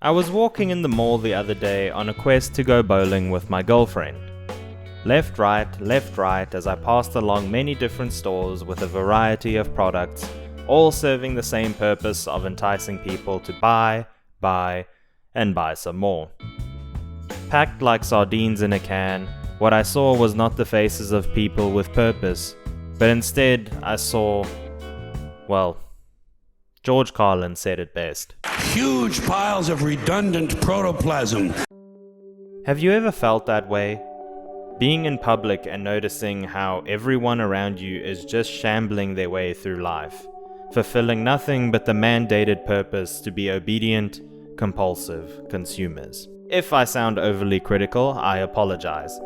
I was walking in the mall the other day on a quest to go bowling with my girlfriend. Left, right as I passed along many different stores with a variety of products, all serving the same purpose of enticing people to buy, and buy some more. Packed like sardines in a can, what I saw was not the faces of people with purpose, but instead I saw, well, George Carlin said it best. Huge piles of redundant protoplasm. Have you ever felt that way? Being in public and noticing how everyone around you is just shambling their way through life, fulfilling nothing but the mandated purpose to be obedient, compulsive consumers. If I sound overly critical, I apologize.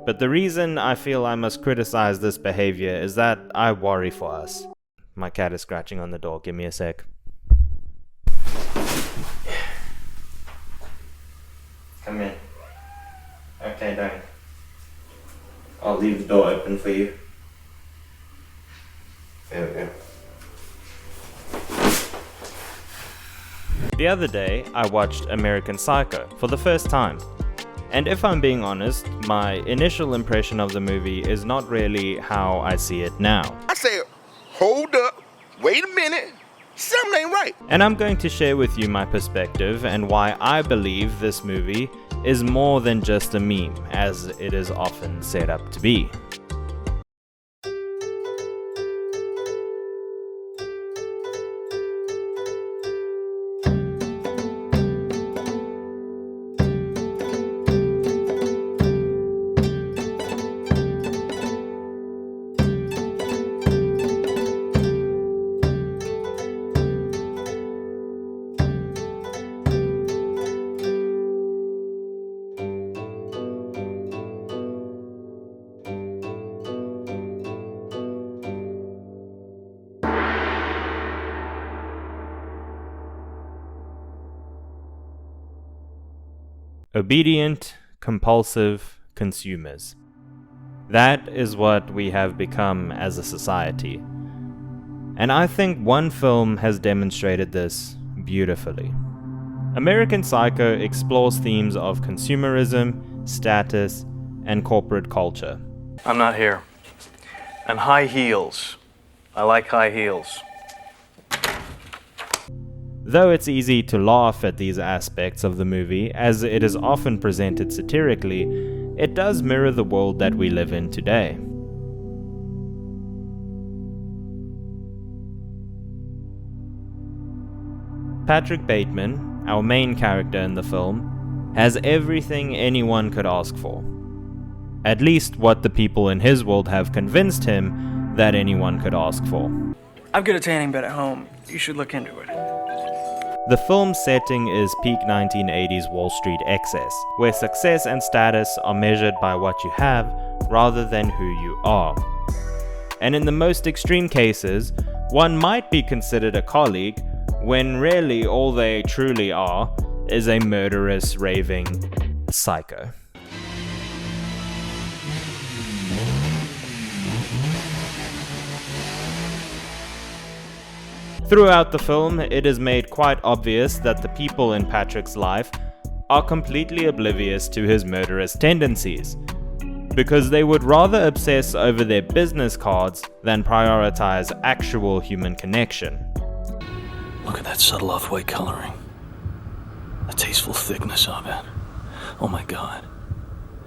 But the reason I feel I must criticize this behavior is that I worry for us. My cat is scratching on the door, give me a sec. Come in. Okay, don't. I'll leave the door open for you. There we go. The other day, I watched American Psycho for the first time. And if I'm being honest, my initial impression of the movie is not really how I see it now. I said, hold up, wait a minute, something ain't right. And I'm going to share with you my perspective and why I believe this movie is more than just a meme, as it is often set up to be. Obedient, compulsive consumers. That is what we have become as a society. And I think one film has demonstrated this beautifully. American Psycho explores themes of consumerism, status, and corporate culture. I'm not here. And high heels. I like high heels. Though it's easy to laugh at these aspects of the movie, as it is often presented satirically, it does mirror the world that we live in today. Patrick Bateman, our main character in the film, has everything anyone could ask for. At least what the people in his world have convinced him that anyone could ask for. I've got a tanning bed at home. You should look into it. The film's setting is peak 1980s Wall Street excess, where success and status are measured by what you have rather than who you are. And in the most extreme cases, one might be considered a colleague when really all they truly are is a murderous, raving psycho. Throughout the film, it is made quite obvious that the people in Patrick's life are completely oblivious to his murderous tendencies, because they would rather obsess over their business cards than prioritize actual human connection. Look at that subtle off-white coloring. The tasteful thickness of it. Oh my god.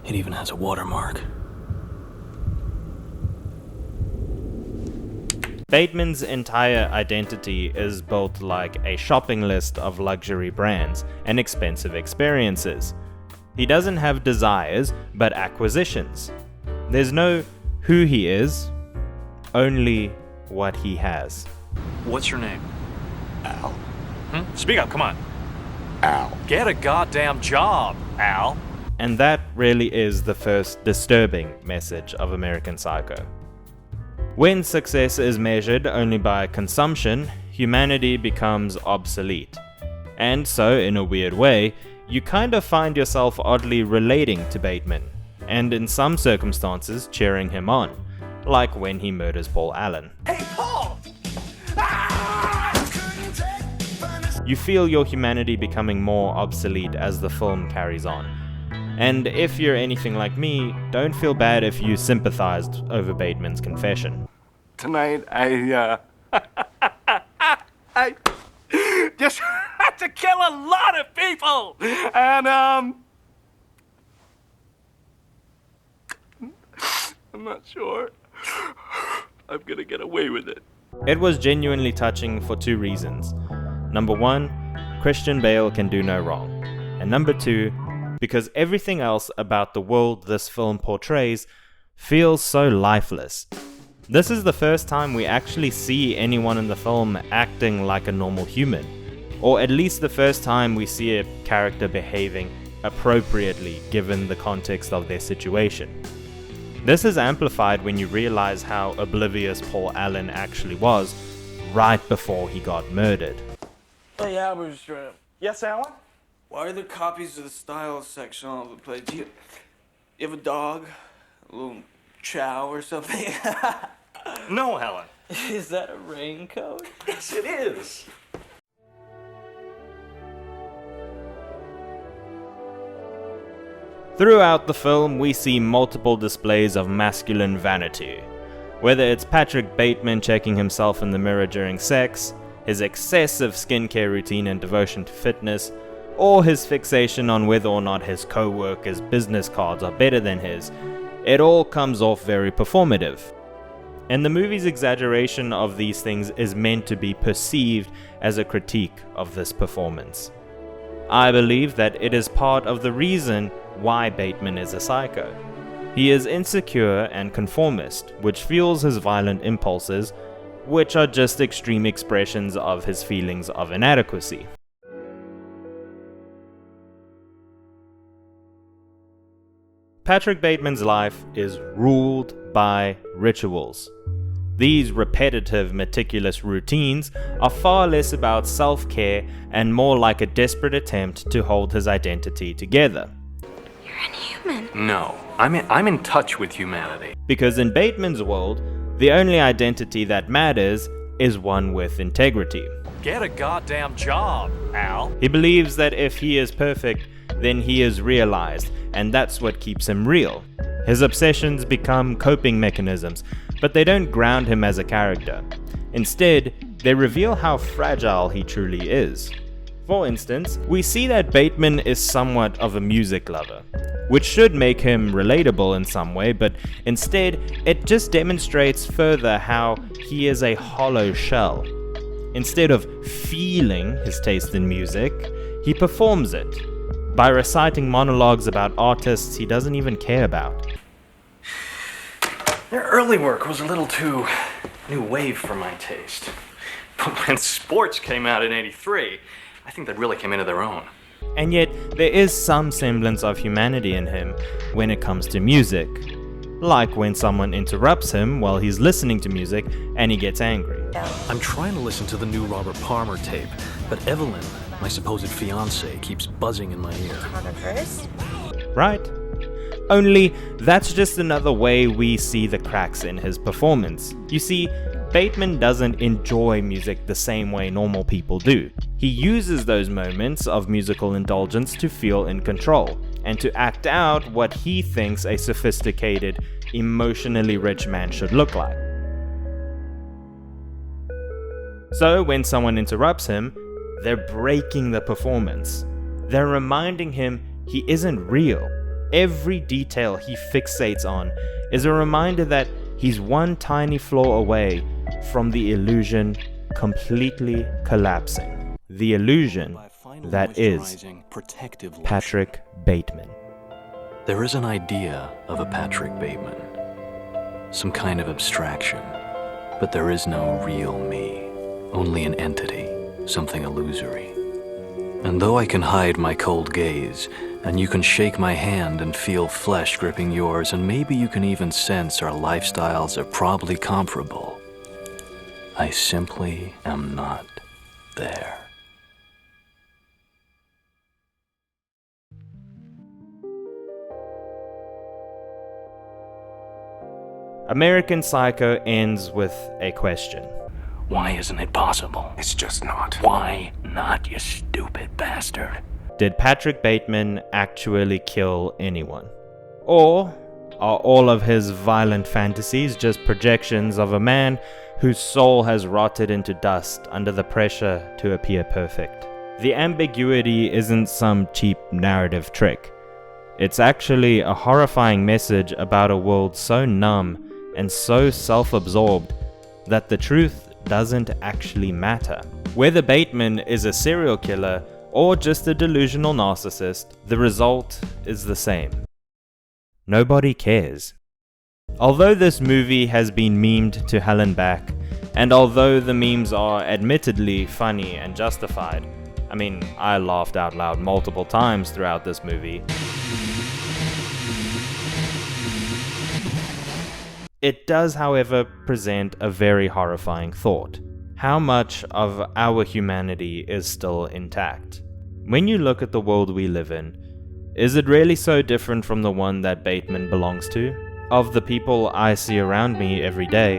It even has a watermark. Bateman's entire identity is built like a shopping list of luxury brands and expensive experiences. He doesn't have desires, but acquisitions. There's no who he is, only what he has. What's your name? Al. Speak up, come on. Al. Get a goddamn job, Al. And that really is the first disturbing message of American Psycho. When success is measured only by consumption, humanity becomes obsolete. And so, in a weird way, you kind of find yourself oddly relating to Bateman, and in some circumstances cheering him on, like when he murders Paul Allen. Hey, Paul! You feel your humanity becoming more obsolete as the film carries on. And if you're anything like me, don't feel bad if you sympathized over Bateman's confession. Tonight, I just had to kill a lot of people, and I'm not sure I'm gonna get away with it. It was genuinely touching for two reasons. Number one, Christian Bale can do no wrong. And number two, because everything else about the world this film portrays feels so lifeless. This is the first time we actually see anyone in the film acting like a normal human, or at least the first time we see a character behaving appropriately given the context of their situation. This is amplified when you realize how oblivious Paul Allen actually was right before he got murdered. Hey, Halberstram. Yes, Alan? Why are there copies of the styles section all over the place? You have a dog? A little chow or something? No, Helen. Is that a raincoat? Yes, it is. Throughout the film, we see multiple displays of masculine vanity. Whether it's Patrick Bateman checking himself in the mirror during sex, his excessive skincare routine and devotion to fitness, or his fixation on whether or not his co-workers' business cards are better than his, it all comes off very performative. And the movie's exaggeration of these things is meant to be perceived as a critique of this performance. I believe that it is part of the reason why Bateman is a psycho. He is insecure and conformist, which fuels his violent impulses, which are just extreme expressions of his feelings of inadequacy. Patrick Bateman's life is ruled by rituals. These repetitive, meticulous routines are far less about self-care and more like a desperate attempt to hold his identity together. You're inhuman. No, I'm in touch with humanity. Because in Bateman's world, the only identity that matters is one with integrity. Get a goddamn job, Al. He believes that if he is perfect, then he is realized, and that's what keeps him real. His obsessions become coping mechanisms, but they don't ground him as a character. Instead, they reveal how fragile he truly is. For instance, we see that Bateman is somewhat of a music lover, which should make him relatable in some way, but instead, it just demonstrates further how he is a hollow shell. Instead of feeling his taste in music, he performs it by reciting monologues about artists he doesn't even care about. Their early work was a little too new wave for my taste. But when sports came out in '83, I think they really came into their own. And yet, there is some semblance of humanity in him when it comes to music. Like when someone interrupts him while he's listening to music and he gets angry. I'm trying to listen to the new Robert Palmer tape, but Evelyn, my supposed fiancée, keeps buzzing in my ear. Right? Only that's just another way we see the cracks in his performance. You see, Bateman doesn't enjoy music the same way normal people do. He uses those moments of musical indulgence to feel in control, and to act out what he thinks a sophisticated, emotionally rich man should look like. So when someone interrupts him, they're breaking the performance. They're reminding him he isn't real. Every detail he fixates on is a reminder that he's one tiny flaw away from the illusion completely collapsing. The illusion that is Patrick Bateman. There is an idea of a Patrick Bateman, some kind of abstraction, but there is no real me, only an entity, something illusory. And though I can hide my cold gaze, and you can shake my hand and feel flesh gripping yours, and maybe you can even sense our lifestyles are probably comparable, I simply am not there. American Psycho ends with a question. Why isn't it possible? It's just not. Why Not, you stupid bastard. Did Patrick Bateman actually kill anyone? Or are all of his violent fantasies just projections of a man whose soul has rotted into dust under the pressure to appear perfect? The ambiguity isn't some cheap narrative trick. It's actually a horrifying message about a world so numb and so self-absorbed that the truth doesn't actually matter. Whether Bateman is a serial killer or just a delusional narcissist, the result is the same. Nobody cares. Although this movie has been memed to hell and back, and although the memes are admittedly funny and justified, I mean, I laughed out loud multiple times throughout this movie, it does, however, present a very horrifying thought. How much of our humanity is still intact? When you look at the world we live in, is it really so different from the one that Bateman belongs to? Of the people I see around me every day,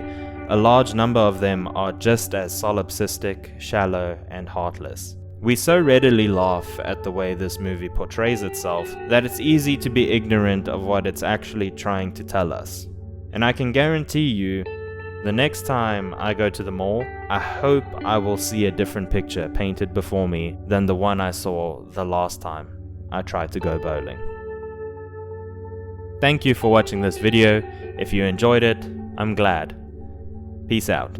a large number of them are just as solipsistic, shallow, and heartless. We so readily laugh at the way this movie portrays itself that it's easy to be ignorant of what it's actually trying to tell us. And I can guarantee you, the next time I go to the mall, I hope I will see a different picture painted before me than the one I saw the last time I tried to go bowling. Thank you for watching this video. If you enjoyed it, I'm glad. Peace out.